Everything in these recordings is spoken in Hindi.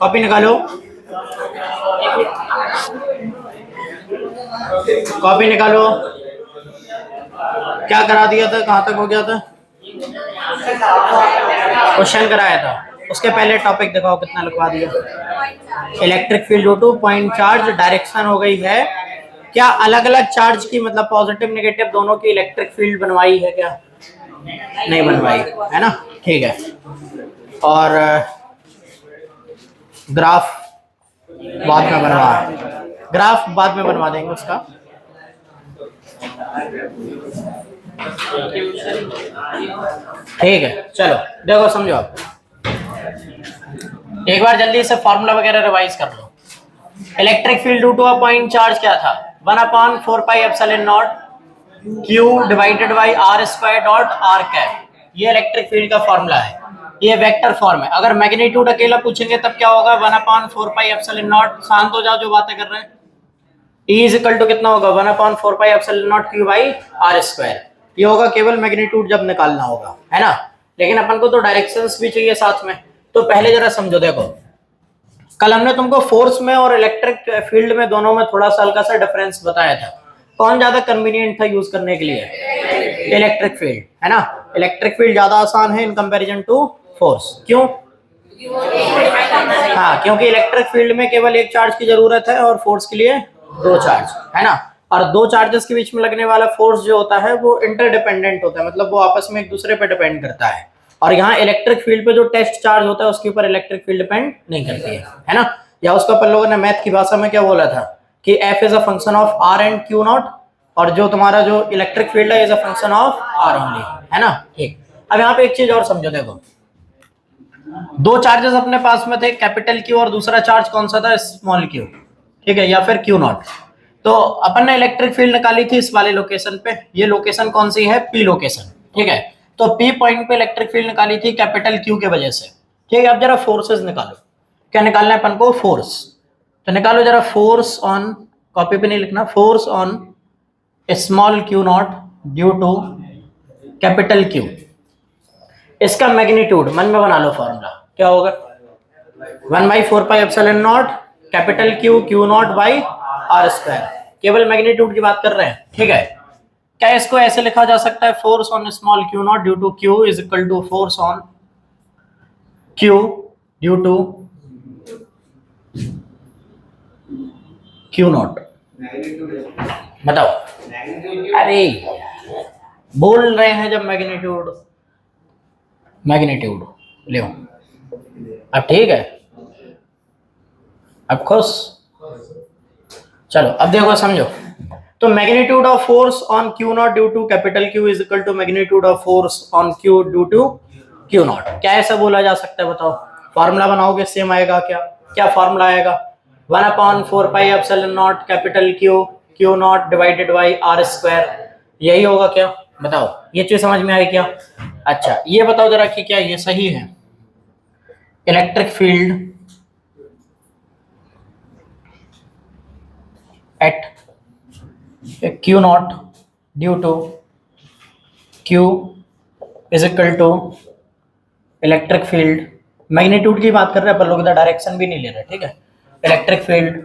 कॉपी निकालो, कॉपी निकालो। क्या करा दिया था, कहाँ तक हो गया था? क्वेश्चन कराया था, उसके पहले टॉपिक दिखाओ कितना लिखवा दिया। Electric field due two point charge, direction हो गई है। क्या अलग अलग चार्ज की मतलब पॉजिटिव नेगेटिव दोनों की इलेक्ट्रिक फील्ड बनवाई है क्या? नहीं बनवाई है ना, ठीक है। और ग्राफ बाद में बनवा, ग्राफ बाद में बनवा देंगे उसका। ठीक है, चलो देखो समझो आप, एक बार जल्दी से फॉर्मूला वगैरह रिवाइज कर लो। Electric field due to a point charge क्या था? 1/4πε0 Q divided by r square dot r cap. ये इलेक्ट्रिक फील्ड का फॉर्मूला है, ये वेक्टर फॉर्म है। अगर मैग्नीट्यूड अकेला पूछेंगे तब क्या होगा? 1/4πε0। शांत हो जाओ जो बातें कर रहे हैं। E इज इक्वल टू कितना होगा? 1/4πε0 Q बाई r स्क्वायर। ये होगा केवल मैग्नीट्यूड जब निकालना होगा, है ना। लेकिन अपन को तो डायरेक्शंस भी चाहिए साथ में। तो पहले जरा समझो, देखो कल हमने तुमको फोर्स में और इलेक्ट्रिक फील्ड में दोनों में थोड़ा सा हल्का सा डिफरेंस बताया था। कौन ज्यादा कन्वीनियंट था यूज करने के लिए? इलेक्ट्रिक फील्ड, है ना। इलेक्ट्रिक फील्ड ज्यादा आसान है इन कंपैरिजन टू फोर्स। क्यों? हाँ, क्योंकि इलेक्ट्रिक फील्ड में केवल एक चार्ज की जरूरत है और फोर्स के लिए दो चार्ज, है ना। और दो चार्जेस के बीच में लगने वाला फोर्स जो होता है वो इंटरडिपेंडेंट होता है, मतलब वो आपस में एक दूसरे पे डिपेंड करता है। और यहाँ इलेक्ट्रिक फील्ड पे जो टेस्ट चार्ज होता है उसके ऊपर इलेक्ट्रिक फील्ड डिपेंड नहीं करती है ना। या उसको अपन लोगों ने मैथ की भाषा में क्या बोला था कि F is a function of R and Q not, और जो तुम्हारा जो इलेक्ट्रिक फील्ड है is a function of R only, है ना। ठीक, अब यहाँ पे एक चीज और समझो, देखो दो चार्जेस अपने पास में थे, कैपिटल Q और दूसरा चार्ज कौन सा था? स्मॉल q, ठीक है, या फिर Q नॉट। तो अपन ने इलेक्ट्रिक फील्ड निकाली थी इस वाले लोकेशन पे। ये लोकेशन कौन सी है? P लोकेशन, ठीक है। तो P पॉइंट पे इलेक्ट्रिक फील्ड निकाली थी कैपिटल Q के वजह से, ठीक है। अब जरा फोर्सेस निकालो, क्या निकालना है अपन को? फोर्स। तो निकालो जरा फोर्स ऑन, कॉपी पे नहीं लिखना, force on small q naught due to capital Q। इसका मैग्नीट्यूड मन में बना लो, फॉर्मूला क्या होगा? 1/4πε0 capital Q naught by r square. केवल मैग्नीट्यूड की बात कर रहे हैं, ठीक है। क्या इसको ऐसे लिखा जा सकता है? Force on small q naught due to Q is equal to force on Q due to Q naught. बताओ, अरे बोल रहे हैं जब मैग्नीट्यूड, मैग्नीट्यूड ले अब, ठीक है, अब खुश। चलो अब देखो समझो, तो magnitude of force on Q naught due to capital Q is equal to magnitude of force on Q due to Q naught. क्या ऐसा बोला जा सकता है? बताओ, फॉर्मूला बनाओगे सेम आएगा क्या? क्या फॉर्मूला आएगा? 1/4πε0 capital Q naught divided by r square, यही होगा क्या? बताओ, ये चीज समझ में आई क्या? अच्छा ये बताओ जरा कि क्या ये सही है? Electric field at Q naught due to Q is equal to electric field, magnitude की बात कर रहे हैं पर लोग इधर डायरेक्शन भी नहीं ले रहे, ठीक है। Electric field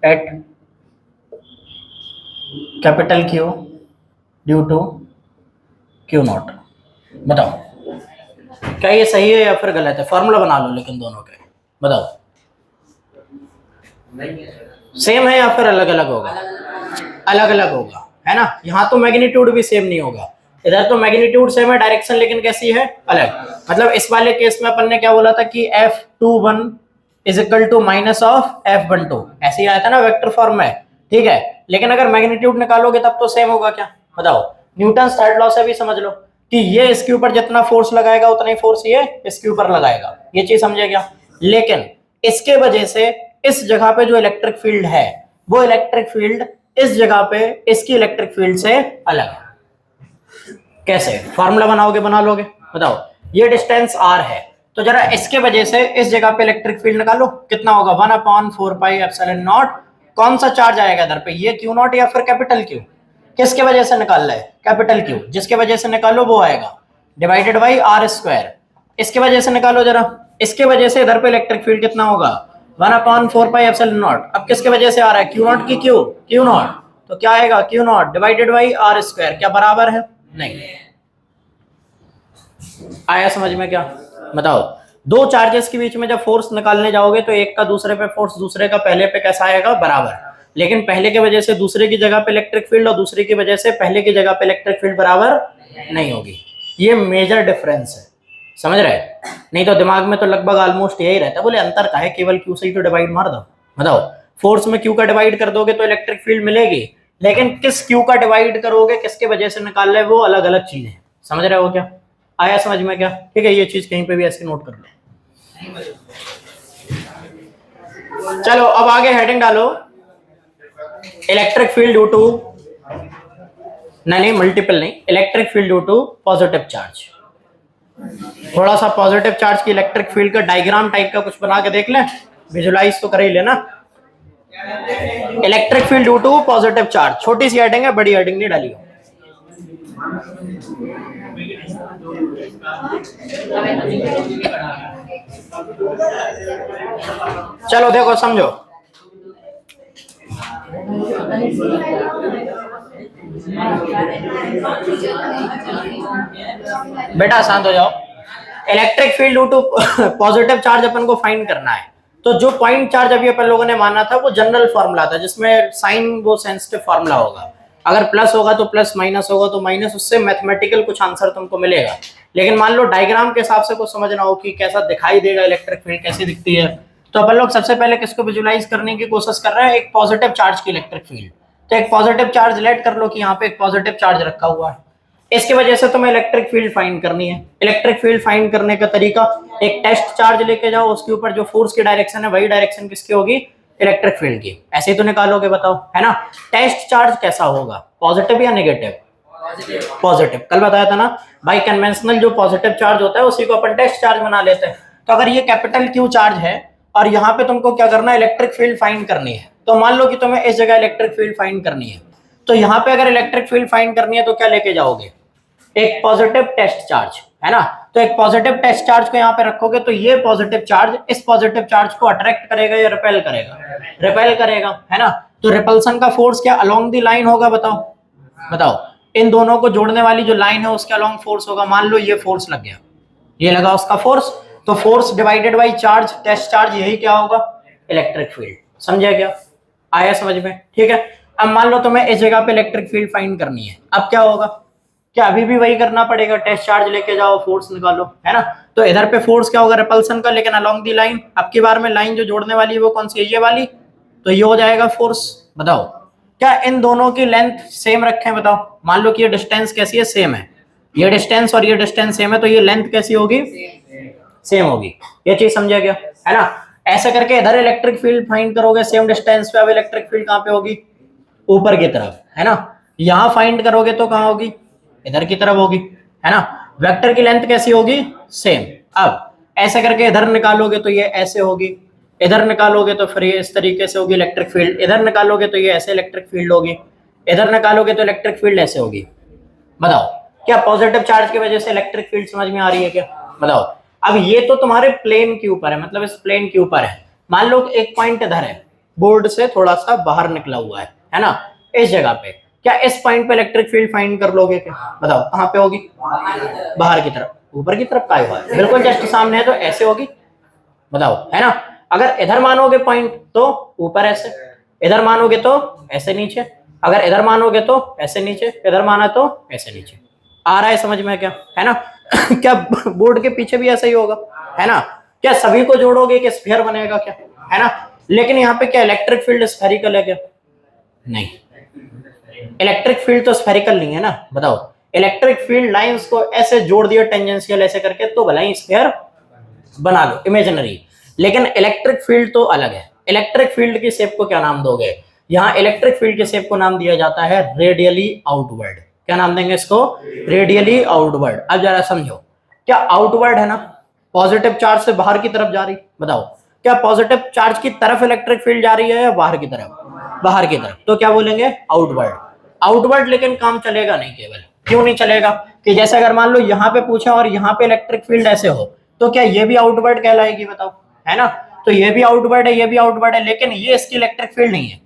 at capital Q due to Q naught. बताओ क्या ये सही है या फिर गलत है? फॉर्मूला बना लो लेकिन दोनों के, बताओ सेम है या फिर अलग अलग होगा? अलग अलग होगा, है ना। यहाँ तो मैग्नीट्यूड भी सेम नहीं होगा, इधर तो मैग्नीट्यूड सेम है, डायरेक्शन लेकिन कैसी है? अलग। मतलब इस वाले केस में अपन ने क्या बोला था कि F21 is equal to minus of F12, ऐसे ही आया था ना वेक्टर फॉर्म में, ठीक है। लेकिन अगर मैग्नीट्यूड निकालोगे तब तो सेम होगा क्या? बताओ, न्यूटन थर्ड लॉ से भी समझ लो कि ये इसके ऊपर जितना फोर्स लगाएगा उतना ही फोर्स ये इसके ऊपर लगाएगा, ये चीज समझे क्या? लेकिन इसके वजह से इस जगह पे जो इलेक्ट्रिक फील्ड है वो इलेक्ट्रिक फील्ड इस जगह पे इसकी इलेक्ट्रिक फील्ड से अलग है। कैसे? फॉर्मूला बनाओगे, बना लोगे? बताओ, ये डिस्टेंस r है तो जरा इसके वजह से इस जगह पे इलेक्ट्रिक फील्ड निकालो, कितना होगा? 1/4πε0। कौन सा चार्ज आएगा इधर पे? ये Q नॉट या फिर कैपिटल Q? किसके वजह से निकाल रहा है? कैपिटल Q, जिसके वजह से निकालो वो आएगा डिवाइडेड बाई r स्क्वायर। इसके वजह से निकालो जरा, इसके वजह से इधर पे इलेक्ट्रिक फील्ड कितना होगा? 1/4πε0। अब किसके वजह से आ रहा है, क्यू नॉट की क्यू नॉट, तो क्या आएगा Q naught divided by R square, क्या बराबर है, नहीं। आया समझ में क्या, बताओ। दो चार्जेस के बीच में जब फोर्स निकालने जाओगे तो एक का दूसरे पे फोर्स दूसरे का पहले पे कैसा आएगा, बराबर। लेकिन पहले की वजह से दूसरे की जगह पे इलेक्ट्रिक फील्ड और दूसरे की वजह से पहले की जगह पे इलेक्ट्रिक फील्ड बराबर नहीं होगी। ये मेजर डिफरेंस है, समझ रहे। नहीं तो दिमाग में तो लगभग ऑलमोस्ट यही रहता है, बोले अंतर का है, केवल क्यू से ही तो डिवाइड मार दो। बताओ, फोर्स में क्यू का डिवाइड कर दोगे तो इलेक्ट्रिक फील्ड मिलेगी, लेकिन किस क्यू का डिवाइड करोगे, किसके वजह से निकाल रहे, वो अलग अलग चीजें हैं। समझ रहे हो क्या, आया समझ में क्या, ठीक है। ये चीज कहीं पे भी ऐसे नोट कर लो। चलो अब आगे हेडिंग डालो, इलेक्ट्रिक फील्ड ड्यू टू, नहीं मल्टीपल नहीं, electric field due to positive charge. थोड़ा सा पॉजिटिव चार्ज की इलेक्ट्रिक फील्ड का डायग्राम टाइप का कुछ बना के देख लें, विजुलाइज तो कर ही लेना। Electric field due to positive charge, छोटी सी हेडिंग है, बड़ी हेडिंग नहीं डाली हो। चलो देखो समझो, बेटा शांत हो जाओ। Electric field due to positive charge अपन को फाइंड करना है, तो जो पॉइंट चार्ज अभी अपन लोगों ने माना था वो जनरल फॉर्मूला था, जिसमें साइन वो सेंसिटिव फॉर्मूला होगा। अगर प्लस होगा तो प्लस, माइनस होगा तो माइनस, उससे मैथमेटिकल कुछ आंसर तुमको मिलेगा। लेकिन मान लो डायग्राम के हिसाब से कुछ समझना हो कि कैसा दिखाई देगा इलेक्ट्रिक फील्ड, कैसी दिखती है, तो अपन लोग सबसे पहले किसको विजुलाइज करने की कोशिश कर रहे हैं, एक पॉजिटिव चार्ज की इलेक्ट्रिक फील्ड। तो एक पॉजिटिव चार्ज लेट कर लो कि यहाँ पे एक पॉजिटिव चार्ज रखा हुआ है, इसकी वजह से तुम्हें इलेक्ट्रिक फील्ड फाइंड करनी है। इलेक्ट्रिक फील्ड फाइंड करने का तरीका, एक टेस्ट चार्ज लेके जाओ, उसके ऊपर जो फोर्स की डायरेक्शन है वही डायरेक्शन किसकी होगी, इलेक्ट्रिक फील्ड की। ऐसे ही तो निकालोगे, बताओ, है ना। टेस्ट चार्ज कैसा होगा, पॉजिटिव या नेगेटिव, पॉजिटिव। कल बताया था ना भाई, कन्वेंशनल जो पॉजिटिव चार्ज होता है उसी को अपन टेस्ट चार्ज बना लेते हैं। तो अगर ये कैपिटल क्यू चार्ज है और यहाँ पे तुमको क्या करना है, इलेक्ट्रिक फील्ड फाइंड करनी है, तो मान लो कि तुम्हें इस जगह इलेक्ट्रिक फील्ड फाइंड करनी है, तो यहाँ पे अगर इलेक्ट्रिक फील्ड फाइंड करनी है तो क्या लेके जाओगे, एक पॉजिटिव टेस्ट चार्ज, है ना। तो एक पॉजिटिव टेस्ट चार्ज को यहाँ पे रखोगे तो ये पॉजिटिव चार्ज इस पॉजिटिव चार्ज को अट्रैक्ट करेगा या रिपेल करेगा, रिपेल करेगा, है ना। तो रिपल्सन का फोर्स क्या अलोंग द लाइन होगा, बताओ, बताओ। इन दोनों को जोड़ने वाली जो लाइन है उसके अलोंग फोर्स होगा। मान लो ये फोर्स लग गया, ये लगा उसका फोर्स, तो force divided by charge, test charge, यही क्या होगा, इलेक्ट्रिक फील्ड। समझे क्या, आया समझ में, ठीक है। अब मान लो तुम्हें इस जगह पे इलेक्ट्रिक फील्ड फाइंड करनी है, अब क्या होगा, क्या अभी भी वही करना पड़ेगा, टेस्ट चार्ज लेके जाओ, फोर्स निकालो, है ना। तो इधर पे फोर्स क्या होगा, रिपल्सन का, लेकिन अलोंग दी लाइन। अब की बार में लाइन जो जोड़ने वाली है वो कौन सी है, ये वाली, तो ये हो जाएगा फोर्स। बताओ, क्या इन दोनों की लेंथ सेम रखें, बताओ। मान लो कि ये डिस्टेंस कैसी है, सेम है, ये डिस्टेंस और ये डिस्टेंस सेम है, तो ये लेंथ कैसी होगी, सेम होगी। ये चीज समझा गया, है ना। ऐसा करके इधर इलेक्ट्रिक फील्ड फाइंड करोगे सेम डिस्टेंस पे, अब इलेक्ट्रिक फील्ड कहाँ पे होगी, ऊपर की तरफ, है ना। यहाँ फाइंड करोगे तो कहाँ होगी, इधर की तरफ होगी, है ना। वेक्टर की लेंथ कैसी होगी, सेम। अब ऐसे करके इधर निकालोगे तो ये ऐसे होगी, इधर निकालोगे तो फिर ये इस तरीके से होगी इलेक्ट्रिक फील्ड, इधर निकालोगे तो ये ऐसे इलेक्ट्रिक फील्ड होगी, इधर निकालोगे तो इलेक्ट्रिक फील्ड ऐसे होगी। बताओ, क्या पॉजिटिव चार्ज की वजह से इलेक्ट्रिक फील्ड समझ में आ रही है क्या, बताओ। अब ये तो तुम्हारे प्लेन के ऊपर है, मतलब इस प्लेन के ऊपर है। मान लो एक पॉइंट इधर है, बोर्ड से थोड़ा सा बाहर निकला हुआ है ना, इस जगह पे, क्या इस पॉइंट पे इलेक्ट्रिक फील्ड फाइंड कर लोगे क्या, बताओ, कहाँ पे होगी, बाहर की तरफ, ऊपर की तरफ, काय हुआ है, बिल्कुल जस्ट सामने है तो ऐसे होगी, बताओ, है ना। अगर इधर मानोगे पॉइंट तो ऊपर ऐसे, इधर मानोगे तो ऐसे नीचे, अगर इधर मानोगे तो ऐसे नीचे, इधर माना तो ऐसे नीचे। आ रहा है समझ में क्या, है ना। क्या बोर्ड के पीछे भी ऐसा ही होगा, है ना। क्या सभी को जोड़ोगे कि स्फीयर बनेगा क्या, है ना। लेकिन यहाँ पे क्या इलेक्ट्रिक फील्ड स्फेरिकल है क्या, नहीं, इलेक्ट्रिक फील्ड तो स्फेरिकल नहीं है ना। बताओ, इलेक्ट्रिक फील्ड लाइंस को ऐसे जोड़ दिया टेंजेंशियल ऐसे करके तो भला ही स्फीयर बना लो इमेजिनरी, लेकिन इलेक्ट्रिक फील्ड तो अलग है। इलेक्ट्रिक फील्ड की शेप को क्या नाम दोगे, यहाँ इलेक्ट्रिक फील्ड की शेप को नाम दिया जाता है रेडियली आउटवर्ड। क्या नाम देंगे इसको, रेडियली आउटवर्ड। अब जरा समझो, क्या आउटवर्ड है ना, पॉजिटिव चार्ज से बाहर की तरफ जा रही, बताओ, क्या पॉजिटिव चार्ज की तरफ इलेक्ट्रिक फील्ड जा रही है या बाहर की तरफ, बाहर की तरफ, तो क्या बोलेंगे, आउटवर्ड। आउटवर्ड लेकिन काम चलेगा नहीं केवल, क्यों नहीं चलेगा, कि जैसे अगर मान लो यहाँ पे पूछा और यहाँ पे इलेक्ट्रिक फील्ड ऐसे हो तो क्या ये भी आउटवर्ड कहलाएगी, बताओ, है ना। तो ये भी आउटवर्ड है, ये भी आउटवर्ड है, लेकिन ये इसकी इलेक्ट्रिक फील्ड नहीं है।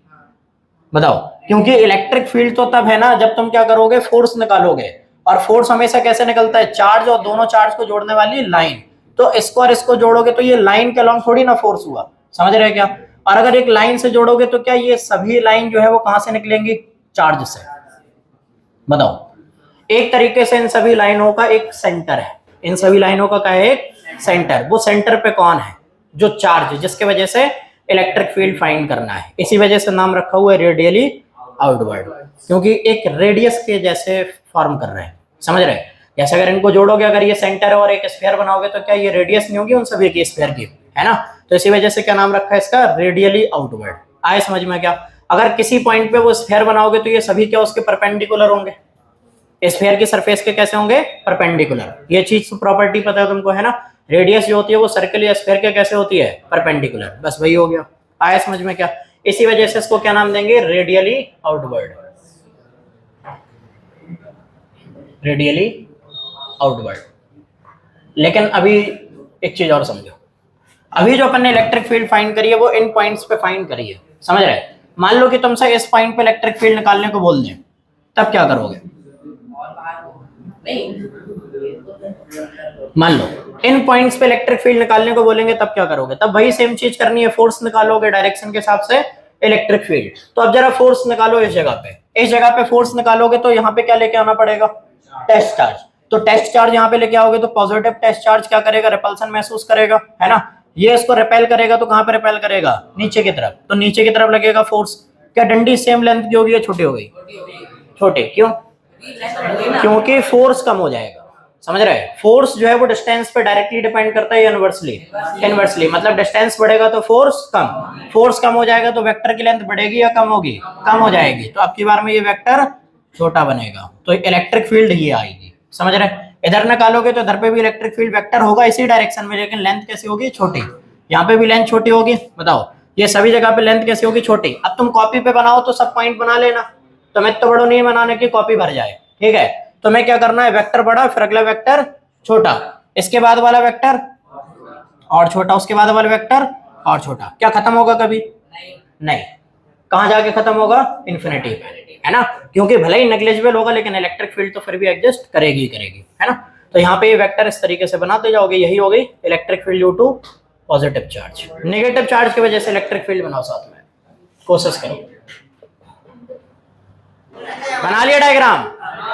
बताओ, क्योंकि इलेक्ट्रिक फील्ड तो तब है ना जब तुम क्या करोगे, फोर्स निकालोगे, और फोर्स हमेशा कैसे निकलता है, चार्ज और दोनों चार्ज को जोड़ने वाली लाइन। तो इसको और इसको जोड़ोगे तो ये लाइन के अलॉन्ग थोड़ी ना फोर्स हुआ, समझ रहे क्या। और अगर एक लाइन से जोड़ोगे तो क्या ये सभी लाइन जो है वो कहां से निकलेंगी, चार्ज से। बताओ, एक तरीके से इन सभी लाइनों का एक सेंटर है, इन सभी लाइनों का क्या है, एक सेंटर। वो सेंटर पे कौन है, जो चार्ज, जिसके वजह से इलेक्ट्रिक फील्ड फाइंड करना है। इसी वजह से नाम रखा हुआ है रेडियली आउटवर्ड, क्योंकि एक रेडियस के जैसे फॉर्म कर रहे हैं, समझ रहे हैं। जैसे अगर इनको जोड़ोगे, अगर ये सेंटर है और एक स्फीयर बनाओगे तो क्या ये रेडियस नहीं होगी उन सभी की स्फीयर की, है ना। तो इसी वजह से क्या नाम रखा है इसका, रेडियली आउटवर्ड। आए समझ में क्या। अगर किसी पॉइंट पे वो स्फीयर बनाओगे तो ये सभी क्या उसके परपेंडिकुलर होंगे, स्फीयर की सरफेस के कैसे होंगे, परपेंडिकुलर। ये चीज प्रॉपर्टी पता है तुमको, है ना। रेडियस जो होती है वो सर्कल या स्फीयर के कैसे होती है, परपेंडिकुलर। बस वही हो गया। आया समझ में क्या। इसी वजह से इसको क्या नाम देंगे, रेडियली आउटवर्ड, रेडियली आउटवर्ड। लेकिन अभी एक चीज और समझो, अभी जो अपन ने इलेक्ट्रिक फील्ड फाइंड करी है वो इन पॉइंट्स पे फाइंड करी है, समझ रहे। मान लो कि तुमसे इस पॉइंट पे इलेक्ट्रिक फील्ड निकालने को बोल दें, तब क्या करोगे। मान लो इन पॉइंट्स पे इलेक्ट्रिक फील्ड निकालने को बोलेंगे तब क्या करोगे, तब वही सेम चीज करनी है, फोर्स निकालोगे डायरेक्शन के हिसाब से इलेक्ट्रिक फील्ड। तो अब जरा फोर्स निकालो इस जगह पे, इस जगह पे फोर्स निकालोगे तो यहाँ पे क्या लेके आना पड़ेगा, टेस्ट चार्ज। तो टेस्ट चार्ज यहाँ पे लेके आओगे तो पॉजिटिव टेस्ट चार्ज क्या करेगा, रिपल्सन महसूस करेगा, है ना। ये इसको रिपेल करेगा तो कहाँ पे रिपेल करेगा, नीचे की तरफ। तो नीचे की तरफ लगेगा फोर्स। क्या डंडी सेम लेंथ की होगी या छोटी हो गई, छोटी। क्यों, क्योंकि फोर्स कम हो जाएगा, समझ रहे हैं। फोर्स जो है वो डिस्टेंस पे डायरेक्टली डिपेंड करता है, इनवर्सली, इनवर्सली मतलब डिस्टेंस बढ़ेगा तो फोर्स कम, फोर्स कम हो जाएगा तो वेक्टर की लेंथ बढ़ेगी या कम होगी, कम हो जाएगी। तो अब की बार में ये वेक्टर छोटा बनेगा, तो इलेक्ट्रिक फील्ड ये आएगी, समझ रहे हैं। इधर निकालोगे तो इधर पे भी इलेक्ट्रिक फील्ड वेक्टर होगा इसी डायरेक्शन में, लेकिन लेंथ कैसी होगी, छोटी। यहाँ पे भी लेंथ छोटी होगी। बताओ, ये सभी जगह पे लेंथ कैसी होगी, छोटी। अब तुम कॉपी पे बनाओ तो सब पॉइंट बना लेना, तो मैं तो बड़ो नहीं बनाने की, कॉपी भर जाए, ठीक है। तो मैं क्या करना है, वेक्टर बड़ा, फिर अगला वेक्टर छोटा, इसके बाद वाला वेक्टर और छोटा, उसके बाद वाला वेक्टर और छोटा। क्या खत्म होगा कभी, नहीं। कहां जाके खत्म होगा, इन्फिनिटी पे, है ना। क्योंकि भले ही नेग्लिजिबल होगा लेकिन इलेक्ट्रिक फील्ड तो फिर भी एग्जिस्ट करेगी ही करेगी, है ना। तो यहाँ पे ये वेक्टर इस तरीके से बनाते जाओगे, यही हो गई electric field due to positive charge. Negative charge की वजह से इलेक्ट्रिक फील्ड बनाओ साथ में, कोशिश करो। बना लिया डायग्राम,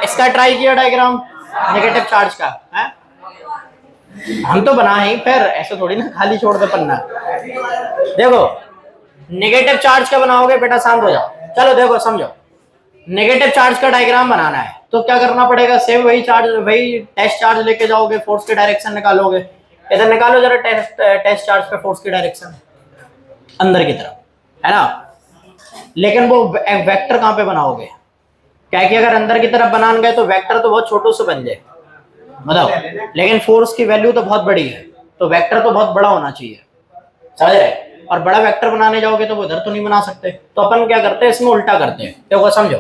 इसका ट्राई किया डायग्राम नेगेटिव चार्ज का, है? हम तो बना ही, फिर ऐसे थोड़ी ना खाली छोड़ दे पन्ना। देखो नेगेटिव चार्ज का बनाओगे, बेटा शांत हो जाओ, चलो देखो समझो। नेगेटिव चार्ज का डायग्राम बनाना है तो क्या करना पड़ेगा, सेम वही चार्ज, वही टेस्ट चार्ज लेके जाओगे, फोर्स की डायरेक्शन निकालोगे। इधर निकालो जरा टेस्ट चार्ज पे फोर्स की डायरेक्शन अंदर की तरफ, है ना। लेकिन वो वेक्टर कहाँ पे बनाओगे, क्या कि अगर अंदर की तरफ बनान गए तो वेक्टर तो बहुत छोटू से बन जाए, बताओ। लेकिन फोर्स की वैल्यू तो बहुत बड़ी है, तो वेक्टर तो बहुत बड़ा होना चाहिए, समझ रहे। और बड़ा वेक्टर बनाने जाओगे तो वो इधर तो नहीं बना सकते, तो अपन क्या करते हैं, इसमें उल्टा करते हैं। देखो समझो,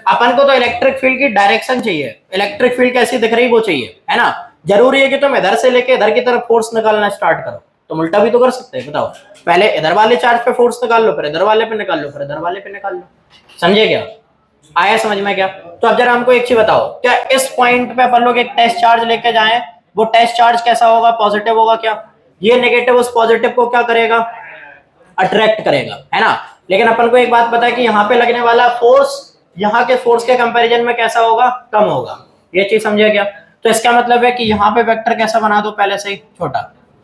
अपन को तो इलेक्ट्रिक फील्ड की डायरेक्शन चाहिए, इलेक्ट्रिक फील्ड कैसी दिख रही वो चाहिए, है ना। जरूरी है कि तुम इधर से लेके इधर की तरफ फोर्स निकालना स्टार्ट करो, तुम उल्टा भी तो कर सकते हैं। बताओ, पहले इधर वाले चार्ज पे फोर्स निकाल लो, फिर इधर वाले पे निकाल लो, फिर इधर वाले पे निकाल लो। समझे क्या, आया समझ में क्या। तो अब जरा हमको एक चीज बताओ, क्या इस पॉइंट पे अपन लोग एक टेस्ट चार्ज लेके जाएं, वो टेस्ट चार्ज कैसा होगा, पॉजिटिव होगा क्या। ये नेगेटिव उस पॉजिटिव को क्या करेगा, अट्रैक्ट करेगा, है ना। लेकिन अपन को एक बात पता है कि यहाँ पे लगने वाला फोर्स यहाँ के फोर्स के कंपैरिजन में कैसा होगा, कम होगा। ये चीज समझे क्या। तो इसका मतलब है कि यहाँ पे वेक्टर कैसा बना दो, पहले से ही छोटा,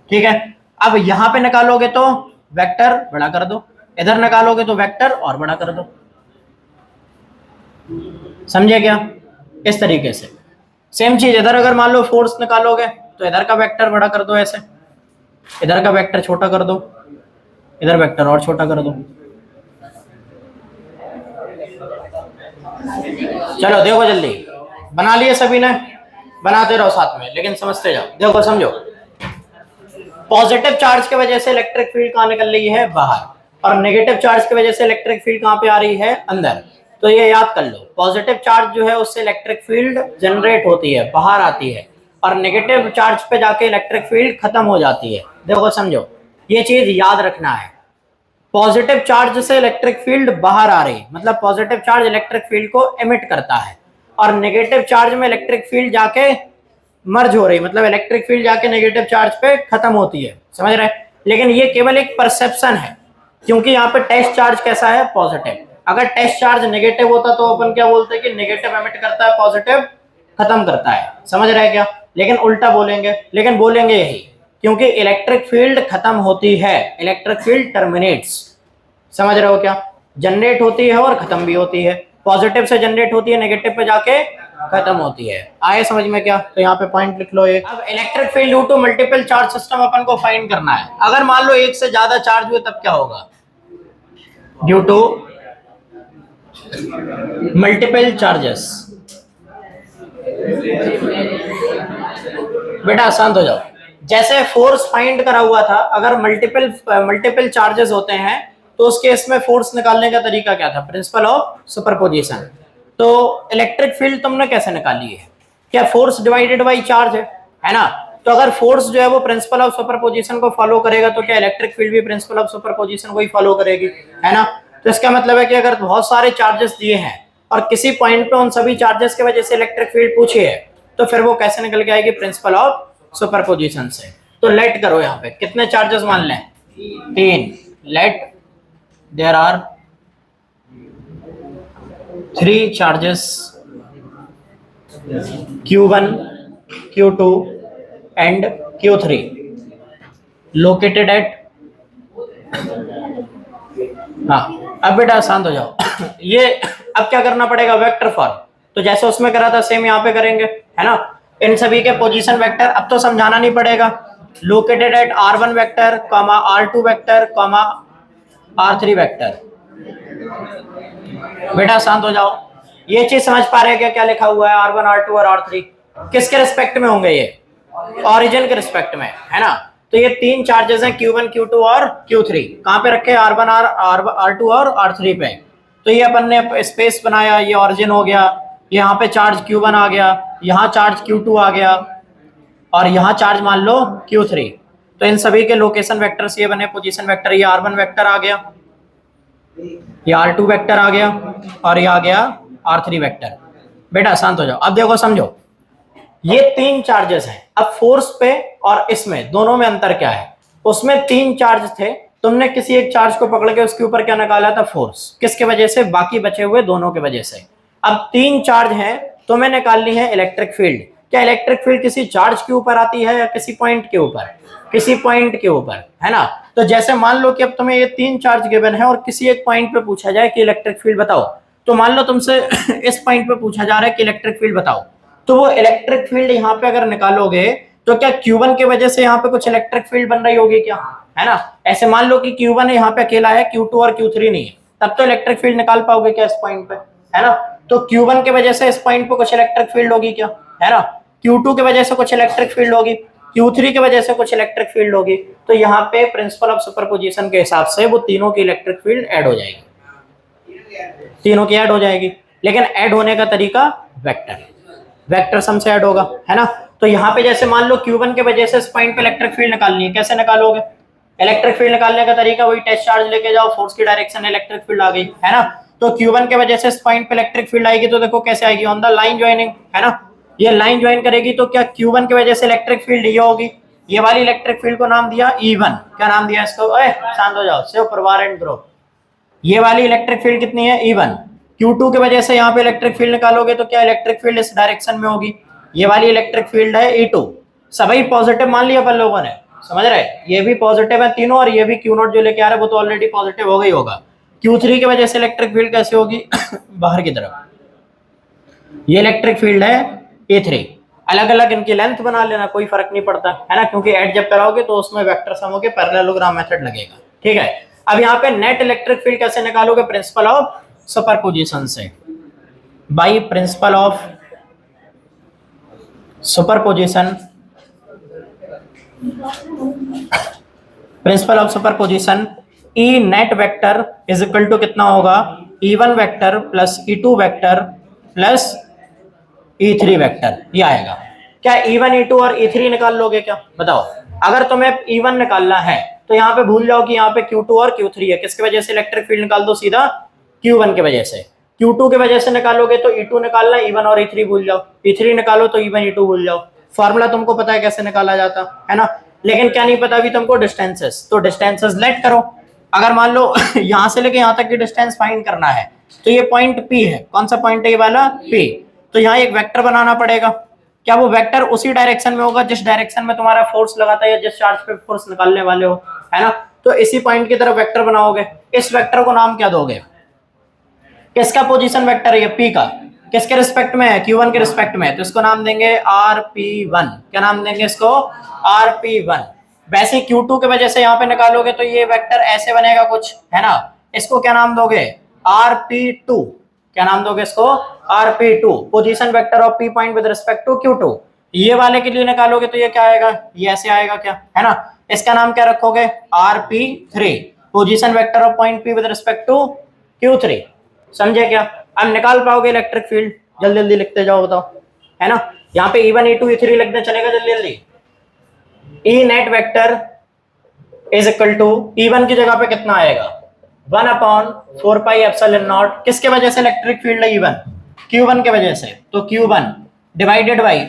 ठीक है। अब यहाँ पे निकालोगे तो वेक्टर बड़ा कर दो, इधर निकालोगे तो वेक्टर और बड़ा कर दो, समझे क्या। इस तरीके से सेम चीज इधर, अगर मान लो फोर्स निकालोगे तो इधर का वेक्टर बड़ा कर दो, ऐसे इधर का वेक्टर छोटा कर दो, इधर वेक्टर और छोटा कर दो। चलो देखो जल्दी, बना लिए सभी ने, बनाते रहो साथ में, लेकिन समझते जाओ। देखो समझो, पॉजिटिव चार्ज की वजह से इलेक्ट्रिक फील्ड कहाँ निकल रही है, बाहर, और नेगेटिव चार्ज की वजह से इलेक्ट्रिक फील्ड कहाँ पे आ रही है, अंदर। तो ये याद कर लो, पॉजिटिव चार्ज जो है उससे इलेक्ट्रिक फील्ड जनरेट होती है, बाहर आती है, और नेगेटिव चार्ज पे जाके इलेक्ट्रिक फील्ड खत्म हो जाती है। देखो समझो, ये चीज याद रखना है। पॉजिटिव चार्ज से इलेक्ट्रिक फील्ड बाहर आ रही, मतलब पॉजिटिव चार्ज इलेक्ट्रिक फील्ड को एमिट करता है, और नेगेटिव चार्ज में इलेक्ट्रिक फील्ड जाके मर्ज हो रही, मतलब इलेक्ट्रिक फील्ड जाके नेगेटिव चार्ज पे खत्म होती है, समझ रहे हैं। लेकिन ये केवल एक परसेप्शन है, क्योंकि यहाँ पे टेस्ट चार्ज कैसा है, पॉजिटिव। अगर टेस्ट चार्ज नेगेटिव होता तो अपन क्या बोलते हैं कि नेगेटिव एमिट करता है, पॉजिटिव खत्म करता है, समझ रहे हैं क्या। लेकिन उल्टा बोलेंगे, लेकिन बोलेंगे यही, क्योंकि इलेक्ट्रिक फील्ड खत्म होती है, इलेक्ट्रिक फील्ड टर्मिनेट्स, समझ रहे हो क्या। जनरेट होती है और खत्म भी होती है, पॉजिटिव से जनरेट होती है, नेगेटिव पे जाके खत्म होती है। आए समझ में क्या, तो यहाँ पे पॉइंट लिख लो ये। अब electric field due to multiple charge system अपन को फाइंड करना है। अगर मान लो एक से ज्यादा चार्ज हुए तब क्या होगा, ड्यू टू मल्टीपल चार्जेस। बेटा आसान हो जाओ, जैसे फोर्स फाइंड करा हुआ था, अगर मल्टीपल चार्जेस होते हैं तो उस केस में फोर्स निकालने का तरीका क्या था, प्रिंसिपल ऑफ सुपरपोजिशन। तो इलेक्ट्रिक फील्ड तुमने कैसे निकाली है, क्या फोर्स डिवाइडेड बाई चार्ज है ना। तो अगर फोर्स जो है वो प्रिंसिपल ऑफ सुपरपोजिशन को फॉलो करेगा तो क्या इलेक्ट्रिक फील्ड भी प्रिंसिपल ऑफ सुपरपोजिशन को ही फॉलो करेगी, है ना। तो इसका मतलब है कि अगर बहुत सारे चार्जेस दिए हैं और किसी पॉइंट पे उन सभी चार्जेस की वजह से इलेक्ट्रिक फील्ड पूछी है, तो फिर वो कैसे निकल के आएगी, प्रिंसिपल ऑफ सुपरपोजिशन से। तो लेट करो, यहाँ पे कितने चार्जेस मान लें, 3। Let there are 3 charges Q1, Q2 and Q3 located at, हाँ अब बेटा शांत हो जाओ ये अब क्या करना पड़ेगा, वेक्टर फॉर्म। तो जैसे उसमें करा था सेम यहाँ पे करेंगे, है ना। इन सभी के पोजीशन वेक्टर अब तो समझाना नहीं पड़ेगा, located at R1 vector, R2 vector, R3 vector. बेटा शांत हो जाओ, ये चीज समझ पा रहे हैं क्या, क्या लिखा हुआ है, R1, R2 और R3 किसके रिस्पेक्ट में होंगे, ये ओरिजिन के रिस्पेक्ट में, है ना। तो ये 3 चार्जेस हैं Q1, Q2 और Q3, कहाँ पे रखे, R1, R2 और R3 पे। तो ये अपन ने स्पेस बनाया, ये ओरिजिन हो गया, यहाँ पे चार्ज Q1 आ गया, यहाँ चार्ज Q2 आ गया, और यहाँ चार्ज मान लो Q3। तो इन सभी के लोकेशन वेक्टर्स ये बने, पोजीशन वेक्टर, ये R1 वेक्टर आ गया, ये R2 वेक्टर आ गया, और ये आ गया R3 वेक्टर। बेटा शांत हो जाओ, अब देखो समझो, ये 3 चार्जेस हैं। अब फोर्स पे और इसमें दोनों में अंतर क्या है, उसमें 3 चार्ज थे, तुमने किसी एक चार्ज को पकड़ के उसके ऊपर क्या निकाला था, फोर्स, किसके वजह से, बाकी बचे हुए दोनों के वजह से। अब 3 चार्ज हैं, तुम्हें निकालनी है इलेक्ट्रिक फील्ड। क्या इलेक्ट्रिक फील्ड किसी चार्ज के ऊपर आती है या किसी पॉइंट के ऊपर, किसी पॉइंट के ऊपर, है ना। तो जैसे मान लो कि अब तुम्हें ये 3 चार्ज गिवन है और किसी एक पॉइंट पे पूछा जाए कि इलेक्ट्रिक फील्ड बताओ, तो मान लो तुमसे इस पॉइंट पे पूछा जा रहा है कि इलेक्ट्रिक फील्ड बताओ, तो वो इलेक्ट्रिक फील्ड यहाँ पे अगर निकालोगे तो क्या Q1 की वजह से यहाँ पे कुछ इलेक्ट्रिक फील्ड बन रही होगी क्या, है ना। ऐसे मान लो कि Q1 यहाँ पे अकेला है, Q2 और Q3 नहीं है, तब तो इलेक्ट्रिक फील्ड निकाल पाओगे क्या इस पॉइंट पे, है ना। तो Q1 की वजह से इस पॉइंट पे कुछ इलेक्ट्रिक फील्ड होगी क्या, है ना। Q2 की वजह से कुछ इलेक्ट्रिक फील्ड होगी, Q3 की वजह से कुछ इलेक्ट्रिक फील्ड होगी। तो यहाँ पे प्रिंसिपल ऑफ सुपरपोजिशन के हिसाब से वो तीनों की इलेक्ट्रिक फील्ड ऐड हो जाएगी, तीनों की ऐड हो जाएगी। लेकिन ऐड होने का तरीका वेक्टर सम से ऐड होगा, है ना। तो यहाँ पे जैसे मान लो Q1 के वजह से इस पॉइंट पे इलेक्ट्रिक फील्ड निकालनी है, कैसे निकालोगे, इलेक्ट्रिक फील्ड निकालने का तरीका वही, टेस्ट चार्ज लेके जाओ, फोर्स की डायरेक्शन में इलेक्ट्रिक फील्ड आ गई, है ना। तो Q1 के वजह से इस पॉइंट पे इलेक्ट्रिक फील्ड आएगी, तो देखो कैसे आएगी, ऑन द लाइन ज्वाइनिंग, है ना। ये लाइन ज्वाइन करेगी तो क्या Q1 की वजह से इलेक्ट्रिक फील्ड ये होगी, ये वाली इलेक्ट्रिक फील्ड को नाम दिया E1, क्या नाम दिया इसको, शांत हो जाओ, शिव प्रवार एंड ग्रुप। ये वाली इलेक्ट्रिक फील्ड कितनी है, E1। Q2 की वजह से यहाँ पे इलेक्ट्रिक फील्ड निकालोगे तो क्या इलेक्ट्रिक फील्ड इस डायरेक्शन में होगी, ये वाली इलेक्ट्रिक फील्ड है E2। सभी पॉजिटिव मान लिया अपन लोगों ने, समझ रहे, ये भी पॉजिटिव है तीनों, और ये भी Q0 जो लेके आ रहे हैं वो तो ऑलरेडी पॉजिटिव हो गई होगा। Q3 की वजह से इलेक्ट्रिक फील्ड कैसे होगी बाहर की तरफ, ये इलेक्ट्रिक फील्ड है E3। अलग अलग इनकी लेंथ बना लेना, कोई फर्क नहीं पड़ता, है ना, क्योंकि ऐड जब कराओगे तो उसमें वेक्टर सम होके पैरेललोग्राम मेथड लगेगा, ठीक है। अब यहाँ पे नेट इलेक्ट्रिक फील्ड कैसे निकालोगे, प्रिंसिपल ऑफ सुपरपोजिशन से, by principle of superposition, principle of superposition, E net vector is equal to कितना होगा, E1 vector plus E2 vector plus E3 vector, ये आएगा, क्या E1 E2 और E3 निकाल लोगे क्या? बताओ। अगर तुम्हें E1 निकालना है तो यहाँ पे भूल जाओ कि यहाँ पे Q2 और Q3 है, किसकी वजह से? इलेक्ट्रिक फील्ड निकाल दो सीधा Q1 की वजह से। Q2 की वजह से निकालोगे तो E2 निकालना, E1 और E3 भूल जाओ, E3 निकालो तो E1 E2 भूल जाओ। फॉर्मूला तुमको पता है कैसे निकाला जाता है ना, लेकिन क्या नहीं पता अभी तुमको? डिस्टेंसेस। तो डिस्टेंसेस लेट करो। अगर मान लो यहां से लेके यहां तक की डिस्टेंस फाइंड करना है तो ये पॉइंट P है। कौन सा पॉइंट है ये वाला? P। तो यहाँ एक वेक्टर बनाना पड़ेगा। क्या वो वेक्टर उसी डायरेक्शन में होगा जिस डायरेक्शन में तुम्हारा फोर्स लगाता है या जिस चार्ज पे फोर्स निकालने वाले हो, है ना? तो इसी पॉइंट की तरफ वेक्टर बनाओगे। इस वेक्टर को नाम क्या दोगे? किसका पोजीशन वेक्टर है ये? P का। किसके रिस्पेक्ट में है? Q1 के रिस्पेक्ट में। तो इसको नाम देंगे RP1। क्या नाम देंगे इसको? RP1। वैसे Q2 की वजह से यहाँ पे निकालोगे तो ये वेक्टर ऐसे बनेगा कुछ, है ना? इसको क्या नाम दोगे? RP2। क्या नाम दोगे इसको? RP2, position vector of P point with respect to Q2। ये वाले के लिए निकालोगे तो ये क्या आएगा? ये ऐसे आएगा क्या, है ना? इसका नाम क्या रखोगे? RP3, position vector of point P with respect to Q3। समझे क्या? अब निकाल पाओगे इलेक्ट्रिक फील्ड? जल्दी जल्दी लिखते जाओ, बताओ, है ना? यहाँ पे E1 E2 E3 लिखना चलेगा जल्दी जल्दी। E net vector is equal to, E1 की जगह पे कितना आएगा? 1/4 पाई एप्सिलॉन नॉट। किसके वजह से इलेक्ट्रिक फील्ड है E1? Q1 के वजह से। तो Q1 डिवाइडेड बाई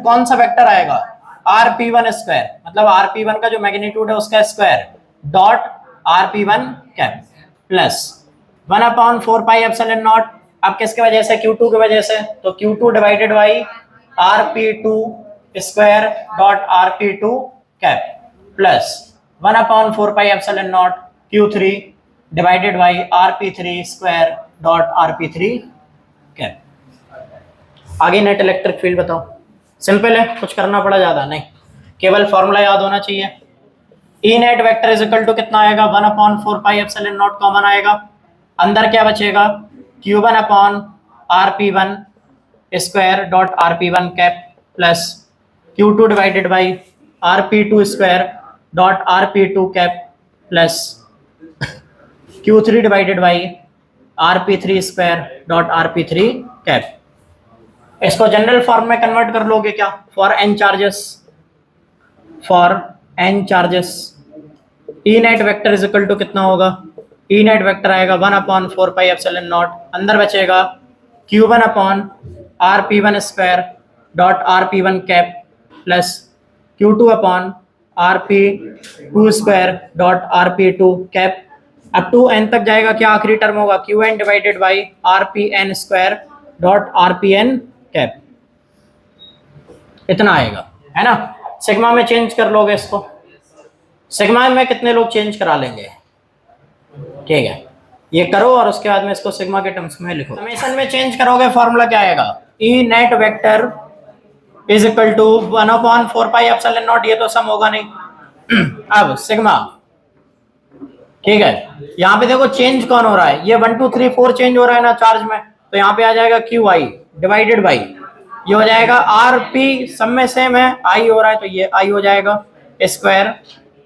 कौन सा वेक्टर आएगा? RP1 स्क्वायर, मतलब RP1 का जो मैग्नीट्यूड है उसका square, dot RP1 cap plus 1/4 pi epsilon not. अब किसके वजह से? Q2 की वजह से। तो Q2 divided by RP2 square dot RP2 cap plus 1/4 pi epsilon not Q3 divided by RP3 square dot RP3 cap. आगे नेट इलेक्ट्रिक फील्ड बताओ। सिंपल है, कुछ करना पड़ा ज्यादा नहीं, केवल फॉर्मूला याद होना चाहिए। E net vector is equal to कितना आएगा? 1/4 पाई एप्सिलॉन नॉट कॉमन आएगा, अंदर क्या बचेगा? Q1/RP1 square dot RP1 cap plus Q2 divided by RP2 square dot RP2 cap plus Q3 divided by RP3 square dot RP3 cap. इसको जनरल फॉर्म में कन्वर्ट कर लोगे क्या? For n charges, for n charges E net vector is equal to कितना होगा? E नेट वेक्टर आएगा 1/4 पाई एप्सिलॉन नॉट, अंदर बचेगा Q1/RP1 square dot RP1 cap plus Q2/RP2 square dot RP2 cap. अब टू n तक जाएगा, क्या आखिरी टर्म होगा? Qn divided by RPn square dot RPn cap. इतना आएगा, है ना? सिग्मा में चेंज कर लोगे इसको। सिग्मा में कितने लोग चेंज करा लेंगे? ठीक है, ये करो और उसके बाद में इसको सिग्मा के टर्म्स में लिखो। समेशन में चेंज करोगे, फॉर्मूला क्या आएगा? E net vector is equal to 1/4 pi epsilon naught, ये तो सम होगा नहीं। अब सिग्मा, ठीक है, यहाँ पे देखो चेंज कौन हो रहा है? ये 1 2 3 4 चेंज हो रहा है ना चार्ज में, तो यहाँ पे आ जाएगा QI डिवाइडेड बाई, ये हो जाएगा RP, सब में सेम है, I हो रहा है तो ये I हो जाएगा स्क्वायर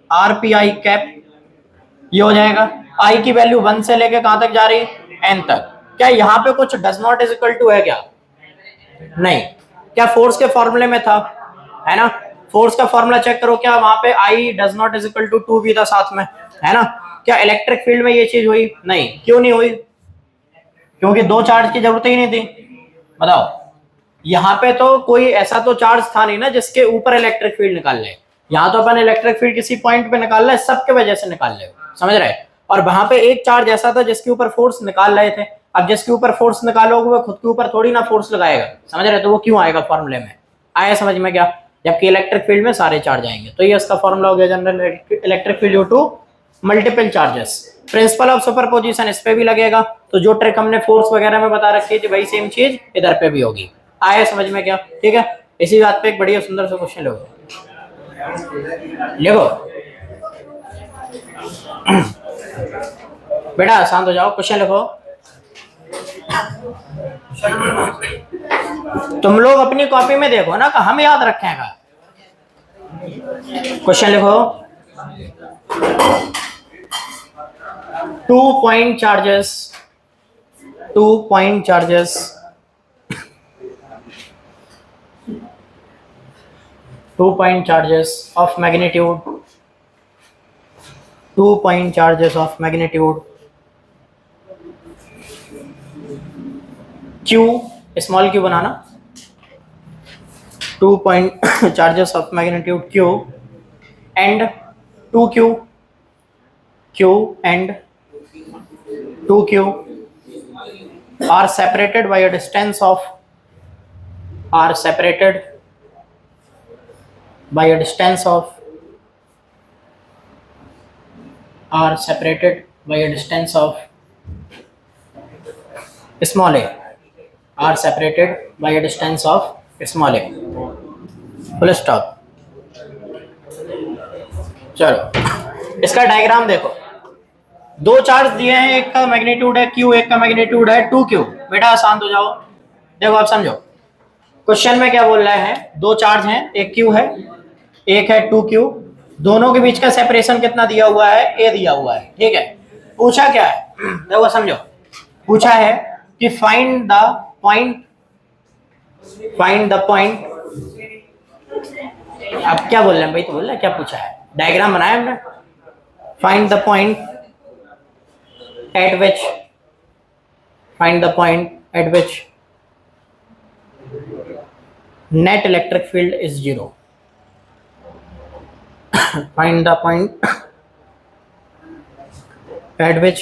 RPI कैप। ये हो जाएगा I की वैल्यू 1 से लेके कहां तक जा रही है? N तक। क्या यहाँ पे कुछ does not is equal to है क्या? नहीं। क्या फोर्स के फॉर्मूले में था, है ना? फोर्स का फॉर्मूला चेक करो, क्या वहां पे I does not is equal to 2 भी था साथ में, है ना? क्या इलेक्ट्रिक फील्ड में ये चीज हुई? नहीं। क्यों नहीं हुई? क्योंकि दो चार्ज की जरूरत ही नहीं थी। बताओ, यहाँ पे तो कोई ऐसा तो चार्ज था नहीं ना जिसके ऊपर इलेक्ट्रिक फील्ड निकाल ले। यहाँ तो अपन इलेक्ट्रिक फील्ड किसी पॉइंट पे निकाल रहे, सबके वजह से निकाल ले, समझ रहे? और वहां पे एक चार्ज ऐसा था जिसके ऊपर फोर्स निकाल रहे थे। अब जिसके ऊपर फोर्स निकालोगे वो खुद के ऊपर थोड़ी ना फोर्स लगाएगा, समझ रहे? तो वो क्यों आएगा फॉर्मूले में? आया समझ में क्या? जबकि इलेक्ट्रिक फील्ड में सारे चार्ज आएंगे। तो ये इसका फॉर्मूला हो गया, general electric field due to multiple charges. Principle of superposition इस पे भी लगेगा। तो जो ट्रिक हमने फोर्स वगैरह में बता रखी थी वही सेम चीज इधर पे भी होगी। आया समझ में क्या? ठीक है, इसी बात पे एक बढ़िया सुंदर सा क्वेश्चन लो, लिखो। बेटा शांत हो जाओ, क्वेश्चन लिखो। तुम लोग अपनी कॉपी में देखो ना, हम याद रखेगा। क्वेश्चन लिखो। 2 point charges 2 point charges of magnitude, 2 point charges of magnitude q, small q banana, 2 point charges of magnitude q and 2q, q and 2q are separated by a distance of, are separated by a distance of, are separated by a distance of small a, are separated by a distance of small a, full stop। चलो इसका डायग्राम देखो, दो चार्ज दिए हैं, एक का मैग्नीट्यूड है q, एक का मैग्नीट्यूड है 2q। बेटा आसान हो जाओ, देखो आप समझो क्वेश्चन में क्या बोल रहा है, दो चार्ज हैं, एक q है एक है 2q, दोनों के बीच का सेपरेशन कितना दिया हुआ है, a दिया हुआ है, ठीक है। पूछा क्या है, देखो समझो, पूछा है कि find the point, find the point, अब क्या बोल रहे हैं भाई, तो बोल रहे हैं क्या पूछा है, डायग्राम बनाया हमने, find the point at which, find the point at which net electric field is zero, find the point at which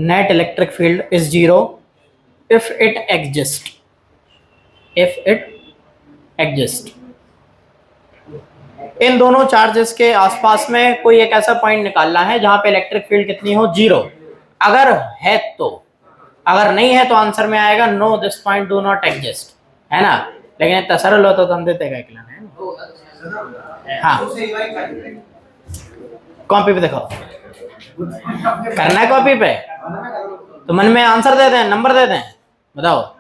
net electric field is zero if it exists, if it exists। इन दोनों चार्जेस के आसपास में कोई एक ऐसा पॉइंट निकालना है जहां पे इलेक्ट्रिक फील्ड कितनी हो, जीरो। अगर है तो, अगर नहीं है तो आंसर में आएगा no this point do not exist, है ना। लेकिन इतना सरल होता तो हम देते क्या खिलाना है। हाँ कॉपी पे देखो, करना है कॉपी पे, तो मन में आंसर दे दें, नंबर दे दें, बताओ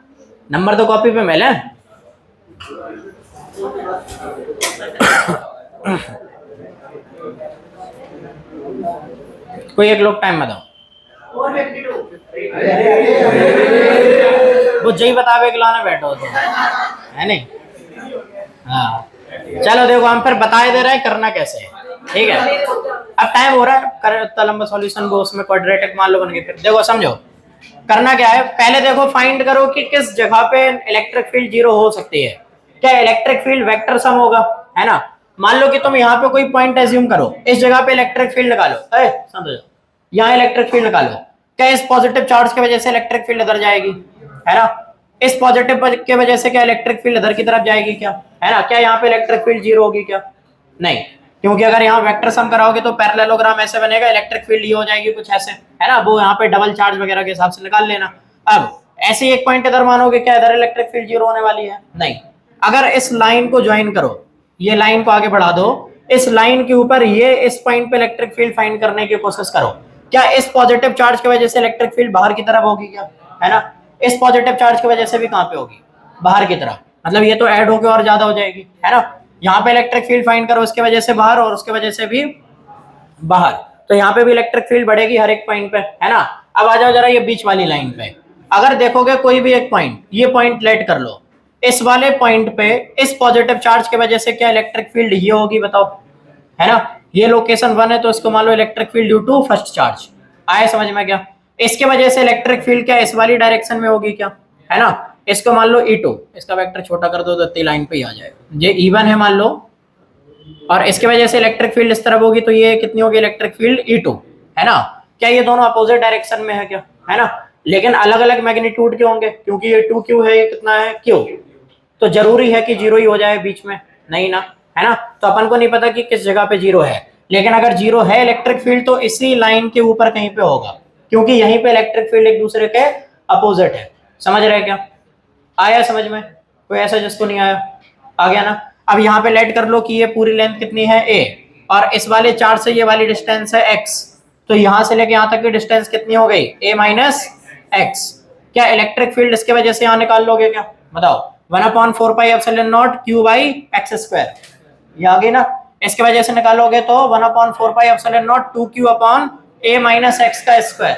नंबर तो कॉपी पे मिले। कोई एक लोग टाइम बताओ, वो जही बतावे के लाने बैठो तो है नहीं। हाँ चलो देखो हम फिर बताए दे रहे हैं करना कैसे है, ठीक है। अब टाइम हो रहा है, कर इतना लंबा सॉल्यूशन वो उसमें क्वाड्रेटिक मान लो बन गए। फिर देखो समझो करना क्या है, पहले देखो फाइंड करो कि किस जगह पे इलेक्ट्रिक फील्ड जीरो हो सकती है। क्या इलेक्ट्रिक फील्ड वेक्टर सम होगा, है ना। मान लो कि तुम यहाँ पे कोई पॉइंट एज्यूम करो, इस जगह पे इलेक्ट्रिक फील्ड निकालो, समझो यहाँ इलेक्ट्रिक फील्ड निकालो, क्या इस पॉजिटिव चार्ज की वजह से इलेक्ट्रिक फील्ड इधर जाएगी, है ना। इस पॉजिटिव की वजह से क्या इलेक्ट्रिक फील्ड इधर की तरफ जाएगी क्या, है ना। क्या यहाँ पे इलेक्ट्रिक फील्ड जीरो होगी क्या, नहीं, क्योंकि अगर यहाँ वेक्टर सम कराओगे तो पैरेललोग्राम ऐसे बनेगा, इलेक्ट्रिक फील्ड ये हो जाएगी कुछ ऐसे, है ना। वो यहाँ पे डबल चार्ज वगैरह के हिसाब से निकाल लेना। अब ऐसे एक पॉइंट इधर मानोगे, क्या इधर इलेक्ट्रिक फील्ड जीरो होने वाली है, नहीं। अगर इस लाइन को ज्वाइन करो, ये लाइन को आगे बढ़ा दो, इस लाइन के ऊपर ये इस पॉइंट पे इलेक्ट्रिक फील्ड फाइंड करने की कोशिश करो। क्या इस पॉजिटिव चार्ज की वजह से इलेक्ट्रिक फील्ड बाहर की तरफ होगी क्या, है ना। इस पॉजिटिव चार्ज की वजह से भी कहां पे होगी, बाहर की तरफ, मतलब ये तो ऐड होकर और ज्यादा हो जाएगी, है ना। यहाँ पे इलेक्ट्रिक फील्ड फाइंड करो, उसके वजह से बाहर और उसके वजह से भी बाहर, तो यहाँ पे भी इलेक्ट्रिक फील्ड बढ़ेगी हर एक पॉइंट पे, है ना। अब आ जाओ जरा ये बीच वाली लाइन पे, अगर देखोगे कोई भी एक पॉइंट, ये पॉइंट लेट कर लो, इस वाले पॉइंट पे इस पॉजिटिव चार्ज की वजह से क्या इलेक्ट्रिक फील्ड ये होगी, बताओ, है ना। ये लोकेशन 1 है तो इसको मान लो electric field due to first charge, आए समझ में क्या। इसके वजह से इलेक्ट्रिक फील्ड क्या इस वाली डायरेक्शन में होगी क्या, है ना। इसको मान लो E2, इसका वेक्टर छोटा कर दो तो इतनी लाइन पे ही आ जाएगा। ये E1 है मान लो, और इसके वजह से इलेक्ट्रिक फील्ड इस तरफ होगी, तो ये कितनी होगी इलेक्ट्रिक फील्ड E2, है ना। क्या ये दोनों अपोजिट डायरेक्शन में है क्या, है ना, लेकिन अलग अलग मैग्नीट्यूड के होंगे, क्योंकि ये 2Q है, ये कितना है Q, तो जरूरी है कि जीरो ही हो जाए बीच में, नहीं ना, है ना। तो अपन को नहीं पता कि किस जगह पे जीरो है, लेकिन अगर जीरो है इलेक्ट्रिक फील्ड तो इसी लाइन के ऊपर कहीं पे होगा, क्योंकि यहीं पे इलेक्ट्रिक फील्ड एक दूसरे के अपोजिट है। समझ रहे क्या, आया समझ में, कोई ऐसा जिसको नहीं आया, आ गया ना। अब यहाँ पे लेट कर लो कि ये पूरी लेंथ कितनी है a, और इस वाले चार्ज से ये वाली डिस्टेंस है x, तो यहाँ से लेके यहाँ तक की डिस्टेंस कितनी हो गई, a माइनस x। क्या इलेक्ट्रिक फील्ड इसके वजह से यहाँ निकाल लोगे क्या, बताओ, 1/4πε0 q बाई एक्स स्क्वायर, ये आ गई ना। इसके वजह से निकालोगे तो 1/4πε0 2q upon a minus x का स्क्वायर,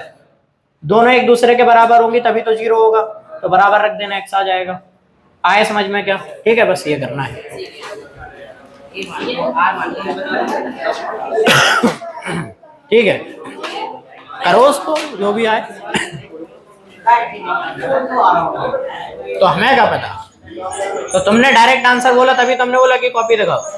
दोनों एक दूसरे के बराबर होंगी तभी तो जीरो होगा, तो बराबर रख देना, x आ जाएगा। आए समझ में क्या, ठीक है, बस ये करना है। ठीक है, करो उसको जो भी आए। तो हमें क्या पता, तो तुमने डायरेक्ट आंसर बोला तभी तुमने बोला कि कॉपी दिखाओ।